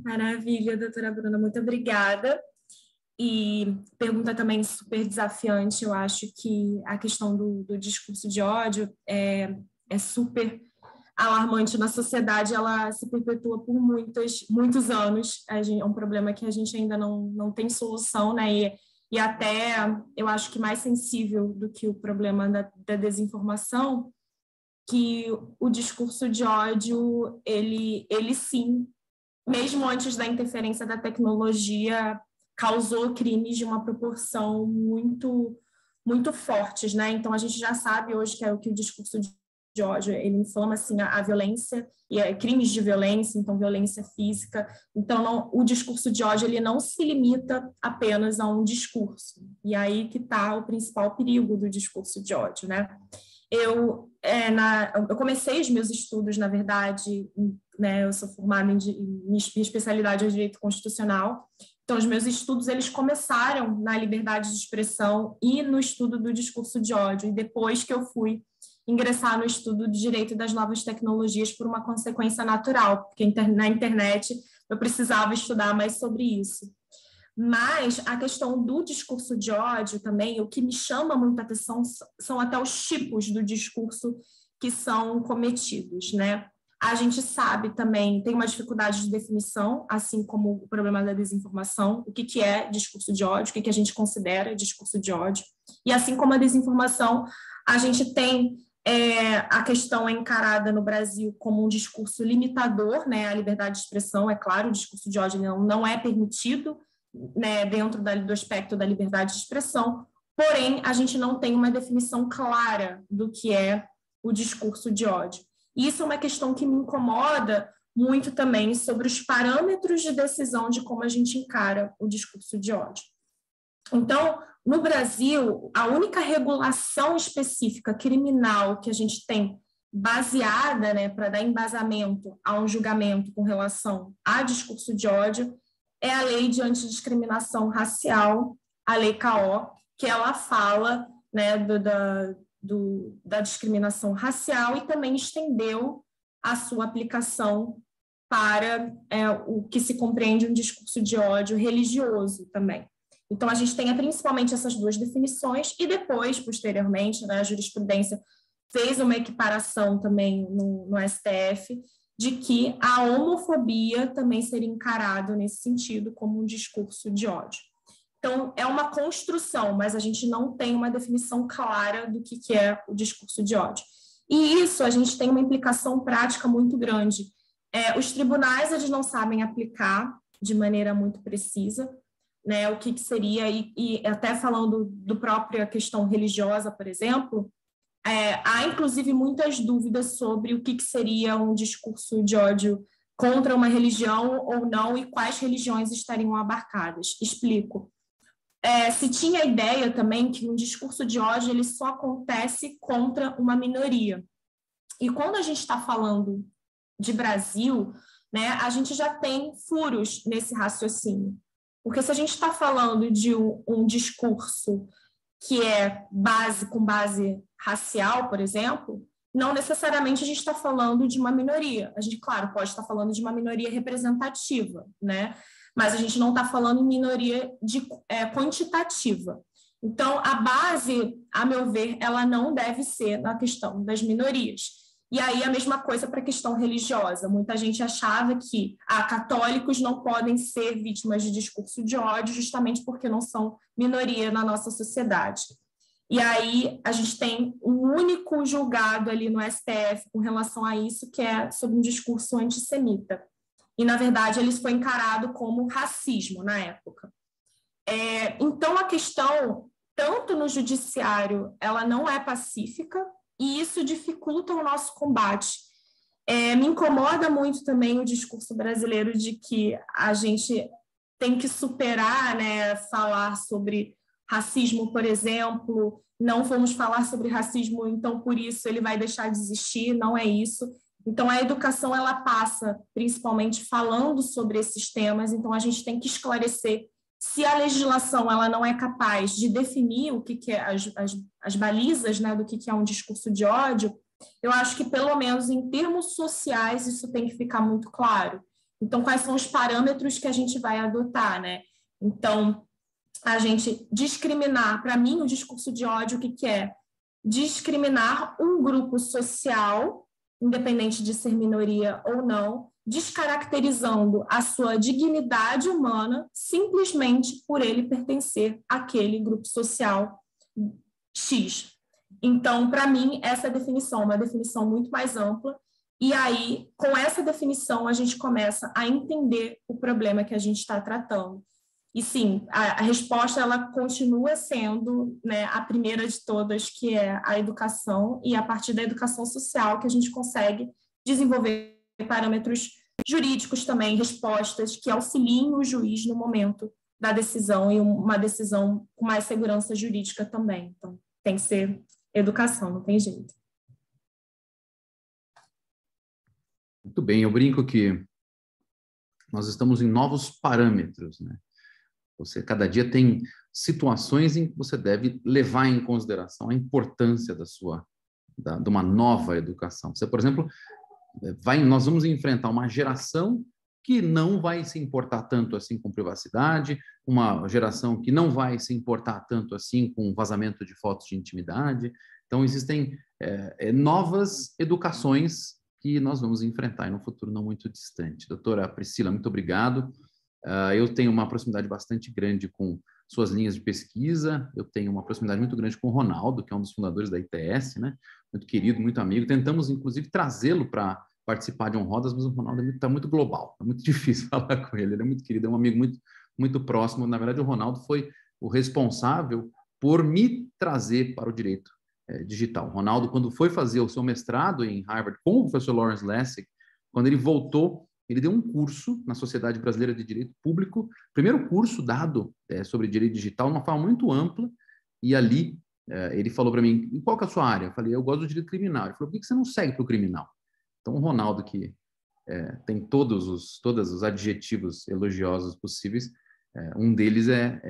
Speaker 3: Maravilha, doutora Bruna, muito obrigada. E pergunta também super desafiante. Eu acho que a questão do discurso de ódio é super alarmante na sociedade, ela se perpetua por muitos anos. É um problema que a gente ainda não tem solução, né? E até eu acho que mais sensível do que o problema da desinformação, que o discurso de ódio, ele sim, mesmo antes da interferência da tecnologia, causou crimes de uma proporção muito fortes, né? Então a gente já sabe hoje que é o que o discurso de ódio, ele inflama assim a violência e crimes de violência, então violência física. Então o discurso de ódio ele não se limita apenas a um discurso. E aí que está o principal perigo do discurso de ódio, né? Eu comecei os meus estudos, na verdade, né? Eu sou formada minha especialidade é direito constitucional. Então, os meus estudos, eles começaram na liberdade de expressão e no estudo do discurso de ódio, e depois que eu fui ingressar no estudo de direito das novas tecnologias por uma consequência natural, porque na internet eu precisava estudar mais sobre isso. Mas a questão do discurso de ódio também, o que me chama muita atenção são até os tipos do discurso que são cometidos, né? A gente sabe também, tem uma dificuldade de definição, assim como o problema da desinformação, o que é discurso de ódio, o que a gente considera discurso de ódio. E assim como a desinformação, a gente tem A questão é encarada no Brasil como um discurso limitador, né, à liberdade de expressão. É claro, o discurso de ódio não é permitido, né, dentro do aspecto da liberdade de expressão, porém, a gente não tem uma definição clara do que é o discurso de ódio. E isso é uma questão que me incomoda muito também sobre os parâmetros de decisão de como a gente encara o discurso de ódio. Então, no Brasil, a única regulação específica criminal que a gente tem baseada, né, para dar embasamento a um julgamento com relação a discurso de ódio é a Lei de Antidiscriminação Racial, a Lei CAO, que ela fala, né, da discriminação racial e também estendeu a sua aplicação para o que se compreende um discurso de ódio religioso também. Então, a gente tem principalmente essas duas definições e depois, posteriormente, né, a jurisprudência fez uma equiparação também no STF de que a homofobia também seria encarado nesse sentido como um discurso de ódio. Então, é uma construção, mas a gente não tem uma definição clara do que é o discurso de ódio. E isso, a gente tem uma implicação prática muito grande. Os tribunais, eles não sabem aplicar de maneira muito precisa, né, o que seria, e até falando do própria questão religiosa, por exemplo, há inclusive muitas dúvidas sobre o que seria um discurso de ódio contra uma religião ou não e quais religiões estariam abarcadas. Explico. Se tinha a ideia também que um discurso de ódio ele só acontece contra uma minoria. E quando a gente está falando de Brasil, né, a gente já tem furos nesse raciocínio. Porque se a gente está falando de um discurso que é com base racial, por exemplo, não necessariamente a gente está falando de uma minoria. A gente, claro, pode estar falando de uma minoria representativa, né? Mas a gente não está falando em minoria quantitativa. Então, a base, a meu ver, ela não deve ser na questão das minorias. E aí a mesma coisa para a questão religiosa. Muita gente achava que católicos não podem ser vítimas de discurso de ódio justamente porque não são minoria na nossa sociedade. E aí a gente tem um único julgado ali no STF com relação a isso, que é sobre um discurso antissemita. E, na verdade, ele foi encarado como racismo na época. Então, a questão, tanto no judiciário, ela não é pacífica, e isso dificulta o nosso combate. Me incomoda muito também o discurso brasileiro de que a gente tem que superar, né, falar sobre racismo, por exemplo, não vamos falar sobre racismo, então por isso ele vai deixar de existir, não é isso. Então a educação ela passa principalmente falando sobre esses temas, então a gente tem que esclarecer se a legislação ela não é capaz de definir o que é as balizas, né, do que é um discurso de ódio, eu acho que, pelo menos em termos sociais, isso tem que ficar muito claro. Então, quais são os parâmetros que a gente vai adotar, né? Então, a gente discriminar, para mim, o discurso de ódio, o que é? Discriminar um grupo social, independente de ser minoria ou não, descaracterizando a sua dignidade humana simplesmente por ele pertencer àquele grupo social X. Então, para mim, essa definição é uma definição muito mais ampla, e aí, com essa definição, a gente começa a entender o problema que a gente está tratando. E sim, a resposta ela continua sendo, né, a primeira de todas, que é a educação, e a partir da educação social que a gente consegue desenvolver parâmetros jurídicos também, respostas que auxiliem o juiz no momento da decisão e uma decisão com mais segurança jurídica também. Então, tem que ser educação, não tem jeito.
Speaker 2: Muito bem, eu brinco que nós estamos em novos parâmetros, né? Você, cada dia tem situações em que você deve levar em consideração a importância de uma nova educação. Você, por exemplo, nós vamos enfrentar uma geração que não vai se importar tanto assim com privacidade, uma geração que não vai se importar tanto assim com vazamento de fotos de intimidade. Então, existem novas educações que nós vamos enfrentar em um futuro não muito distante. Doutora Priscila, muito obrigado. Eu tenho uma proximidade bastante grande com suas linhas de pesquisa, eu tenho uma proximidade muito grande com o Ronaldo, que é um dos fundadores da ITS, né? muito querido, muito amigo. Tentamos, inclusive, trazê-lo para participar de Rodas, mas o Ronaldo está muito global, é muito difícil falar com ele. Ele é muito querido, é um amigo muito, muito próximo. Na verdade, o Ronaldo foi o responsável por me trazer para o direito digital. O Ronaldo, quando foi fazer o seu mestrado em Harvard com o professor Lawrence Lessig, quando ele voltou, ele deu um curso na Sociedade Brasileira de Direito Público, primeiro curso dado sobre direito digital, de uma forma muito ampla, e ali ele falou para mim, e qual que é a sua área? Eu falei, eu gosto do direito criminal. Ele falou, por que você não segue para o criminal? Então, o Ronaldo, que tem todos os adjetivos elogiosos possíveis, um deles é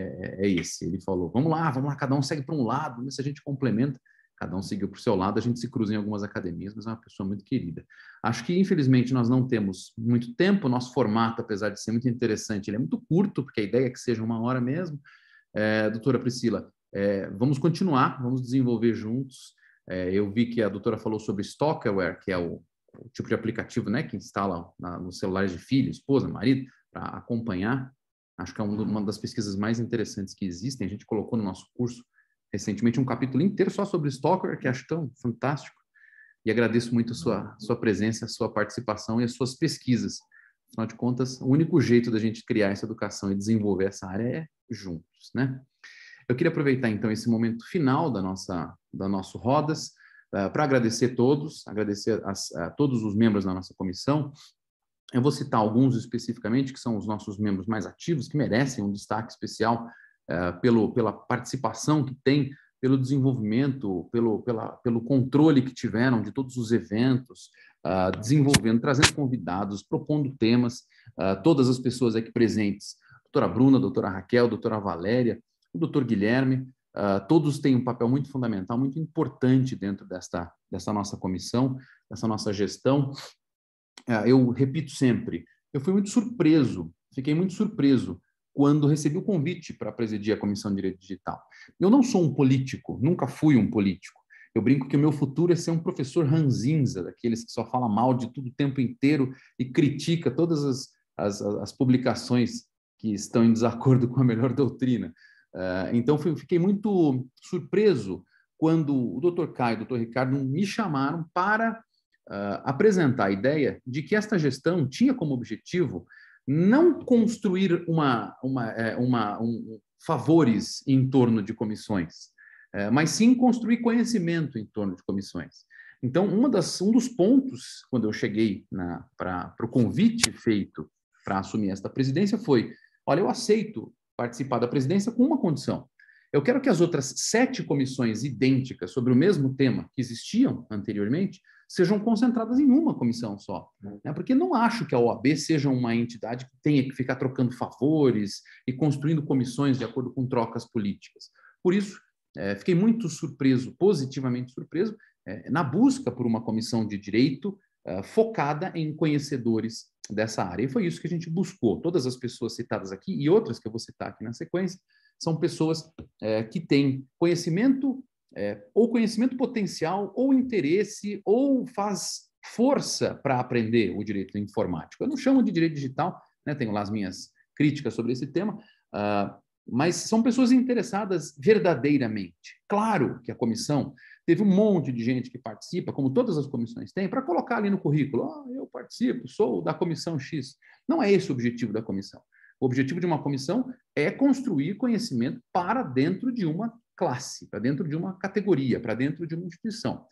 Speaker 2: esse. Ele falou, vamos lá, cada um segue para um lado, mas se a gente complementa, cada um seguiu para o seu lado, a gente se cruza em algumas academias, mas é uma pessoa muito querida. Acho que, infelizmente, nós não temos muito tempo, nosso formato, apesar de ser muito interessante, ele é muito curto, porque a ideia é que seja 1 hora mesmo. Doutora Priscila, vamos continuar, vamos desenvolver juntos. Eu vi que a doutora falou sobre Stalkerware, que é o tipo de aplicativo, né, que instala nos celulares de filho, esposa, marido, para acompanhar. Acho que é uma das pesquisas mais interessantes que existem. A gente colocou no nosso curso recentemente um capítulo inteiro só sobre Stalker, que acho tão fantástico. E agradeço muito a sua presença, a sua participação e as suas pesquisas. Afinal de contas, o único jeito da gente criar essa educação e desenvolver essa área é juntos, né? Eu queria aproveitar, então, esse momento final da nosso Rodas, para agradecer a todos os membros da nossa comissão. Eu vou citar alguns especificamente, que são os nossos membros mais ativos, que merecem um destaque especial pela participação que tem, pelo desenvolvimento, pelo controle que tiveram de todos os eventos, desenvolvendo, trazendo convidados, propondo temas, todas as pessoas aqui presentes, doutora Bruna, doutora Raquel, doutora Valéria, o doutor Guilherme, todos têm um papel muito fundamental, muito importante dentro dessa nossa comissão, dessa nossa gestão. Eu repito sempre, eu fui muito surpreso, fiquei muito surpreso quando recebi o convite para presidir a Comissão de Direito Digital. Eu não sou um político, nunca fui um político. Eu brinco que o meu futuro é ser um professor ranzinza, daqueles que só fala mal de tudo o tempo inteiro e critica todas as publicações que estão em desacordo com a melhor doutrina. Então, fiquei muito surpreso quando o Dr. Caio e o Dr. Ricardo me chamaram para apresentar a ideia de que esta gestão tinha como objetivo não construir favores em torno de comissões, mas sim construir conhecimento em torno de comissões. Então, um dos pontos, quando eu cheguei para o convite feito para assumir esta presidência, foi: olha, eu aceito participar da presidência com uma condição. Eu quero que as outras 7 comissões idênticas sobre o mesmo tema que existiam anteriormente sejam concentradas em uma comissão só. Né? Porque não acho que a OAB seja uma entidade que tenha que ficar trocando favores e construindo comissões de acordo com trocas políticas. Por isso, fiquei muito surpreso, positivamente surpreso, na busca por uma comissão de direito focada em conhecedores dessa área. E foi isso que a gente buscou. Todas as pessoas citadas aqui e outras que eu vou citar aqui na sequência são pessoas que têm conhecimento, ou conhecimento potencial, ou interesse, ou faz força para aprender o direito informático. Eu não chamo de direito digital, né? Tenho lá as minhas críticas sobre esse tema, mas são pessoas interessadas verdadeiramente. Claro que a comissão teve um monte de gente que participa, como todas as comissões têm, para colocar ali no currículo: eu participo, sou da comissão X. Não é esse o objetivo da comissão. O objetivo de uma comissão é construir conhecimento para dentro de uma classe, para dentro de uma categoria, para dentro de uma instituição.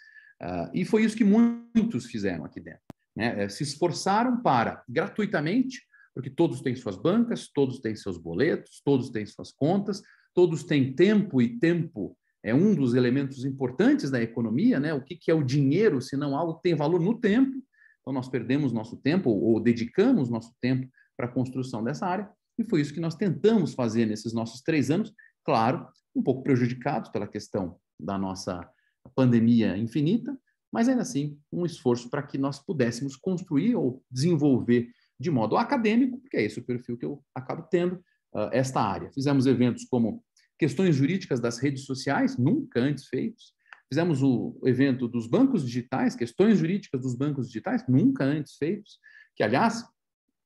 Speaker 2: E foi isso que muitos fizeram aqui dentro, né? Se esforçaram para, gratuitamente, porque todos têm suas bancas, todos têm seus boletos, todos têm suas contas, todos têm tempo, e tempo é um dos elementos importantes da economia, né? O que é o dinheiro, se não algo que tem valor no tempo? Então, nós perdemos nosso tempo, ou dedicamos nosso tempo para a construção dessa área, e foi isso que nós tentamos fazer nesses nossos 3 anos, claro, um pouco prejudicados pela questão da nossa pandemia infinita, mas ainda assim um esforço para que nós pudéssemos construir ou desenvolver de modo acadêmico, porque é esse o perfil que eu acabo tendo, esta área. Fizemos eventos como questões jurídicas das redes sociais, nunca antes feitos. Fizemos o evento dos bancos digitais, questões jurídicas dos bancos digitais, nunca antes feitos, que, aliás,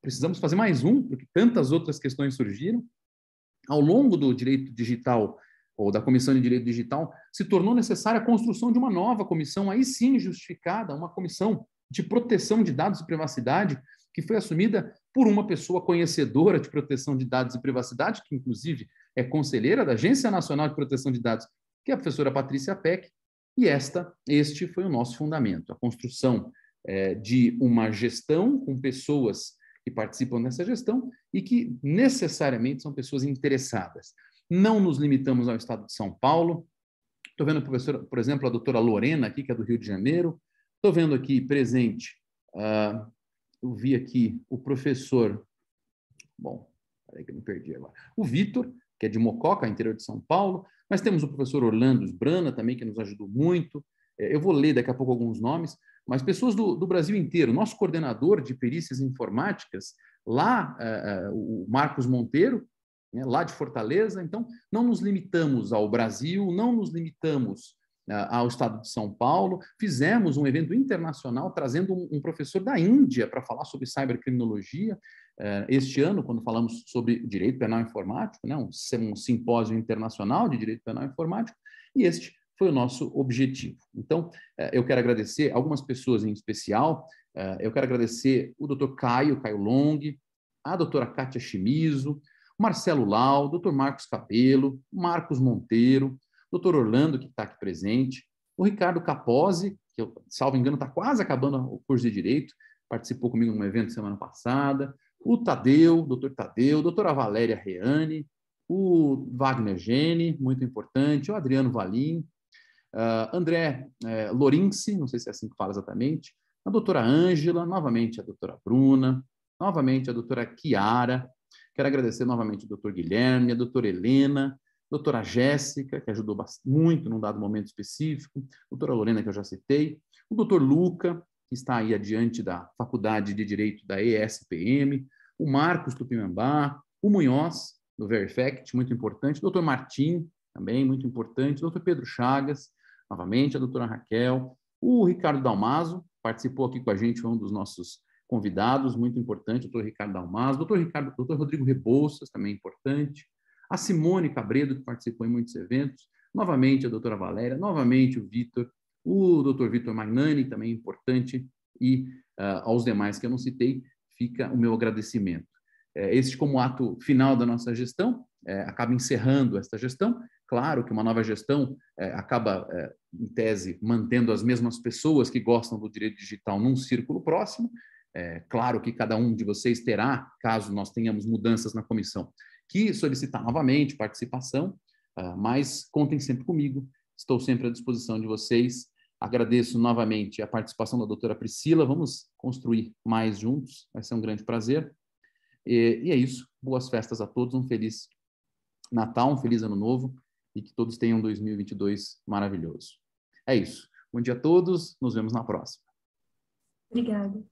Speaker 2: precisamos fazer mais um, porque tantas outras questões surgiram. Ao longo do direito digital ou da Comissão de Direito Digital, se tornou necessária a construção de uma nova comissão, aí sim justificada, uma comissão de proteção de dados e privacidade, que foi assumida por uma pessoa conhecedora de proteção de dados e privacidade, que inclusive é conselheira da Agência Nacional de Proteção de Dados, que é a professora Patrícia Peck, e este foi o nosso fundamento, a construção de uma gestão com pessoas que participam dessa gestão e que necessariamente são pessoas interessadas. Não nos limitamos ao Estado de São Paulo. Estou vendo, professor, por exemplo, a doutora Lorena aqui, que é do Rio de Janeiro. Estou vendo aqui presente, eu vi aqui o professor, bom, peraí que eu me perdi agora, o Vitor, que é de Mococa, interior de São Paulo. Nós temos o professor Orlando Sbrana também, que nos ajudou muito. Eu vou ler daqui a pouco alguns nomes, mas pessoas do Brasil inteiro. Nosso coordenador de perícias informáticas, lá, o Marcos Monteiro, né, lá de Fortaleza. Então, não nos limitamos ao Brasil, não nos limitamos ao estado de São Paulo. Fizemos um evento internacional trazendo um professor da Índia para falar sobre cibercriminologia. Este ano, quando falamos sobre direito penal informático, né, um simpósio internacional de direito penal informático, e este foi o nosso objetivo. Então, eu quero agradecer algumas pessoas em especial. Eu quero agradecer o Dr. Caio Long, a doutora Kátia Chimizo, Marcelo Lau, o Dr. Marcos Capello, Marcos Monteiro, o Dr. Orlando, que está aqui presente, o Ricardo Capozzi, que, salvo engano, está quase acabando o curso de Direito, participou comigo num evento semana passada, o Tadeu, o Dr. Tadeu, a doutora Valéria Reane, o Wagner Gene, muito importante, o Adriano Valim, André Lorinci, não sei se é assim que fala exatamente, a doutora Ângela, novamente a doutora Bruna, novamente a doutora Chiara, quero agradecer novamente o doutor Guilherme, a doutora Helena, a doutora Jéssica, que ajudou muito num dado momento específico, a doutora Lorena, que eu já citei, o doutor Luca, que está aí adiante da Faculdade de Direito da ESPM, o Marcos Tupinambá, o Munhoz, do Verifact, muito importante, o doutor Martim, também muito importante, o doutor Pedro Chagas, novamente, a doutora Raquel, o Ricardo Dalmaso, participou aqui com a gente, foi um dos nossos convidados, muito importante, o doutor Ricardo Dalmaso, doutor Rodrigo Rebouças, também importante, a Simone Cabredo, que participou em muitos eventos, novamente a doutora Valéria, novamente o Vitor, o doutor Vitor Magnani, também importante, e aos demais que eu não citei, fica o meu agradecimento. Este, como ato final da nossa gestão, acaba encerrando esta gestão. Claro que uma nova gestão acaba, em tese, mantendo as mesmas pessoas que gostam do direito digital num círculo próximo. Claro que cada um de vocês terá, caso nós tenhamos mudanças na comissão, que solicitar novamente participação, mas contem sempre comigo, estou sempre à disposição de vocês. Agradeço novamente a participação da doutora Priscila, vamos construir mais juntos, vai ser um grande prazer. E é isso, boas festas a todos, um feliz Natal, um feliz Ano Novo, e que todos tenham um 2022 maravilhoso. É isso, bom dia a todos, nos vemos na próxima.
Speaker 3: Obrigada.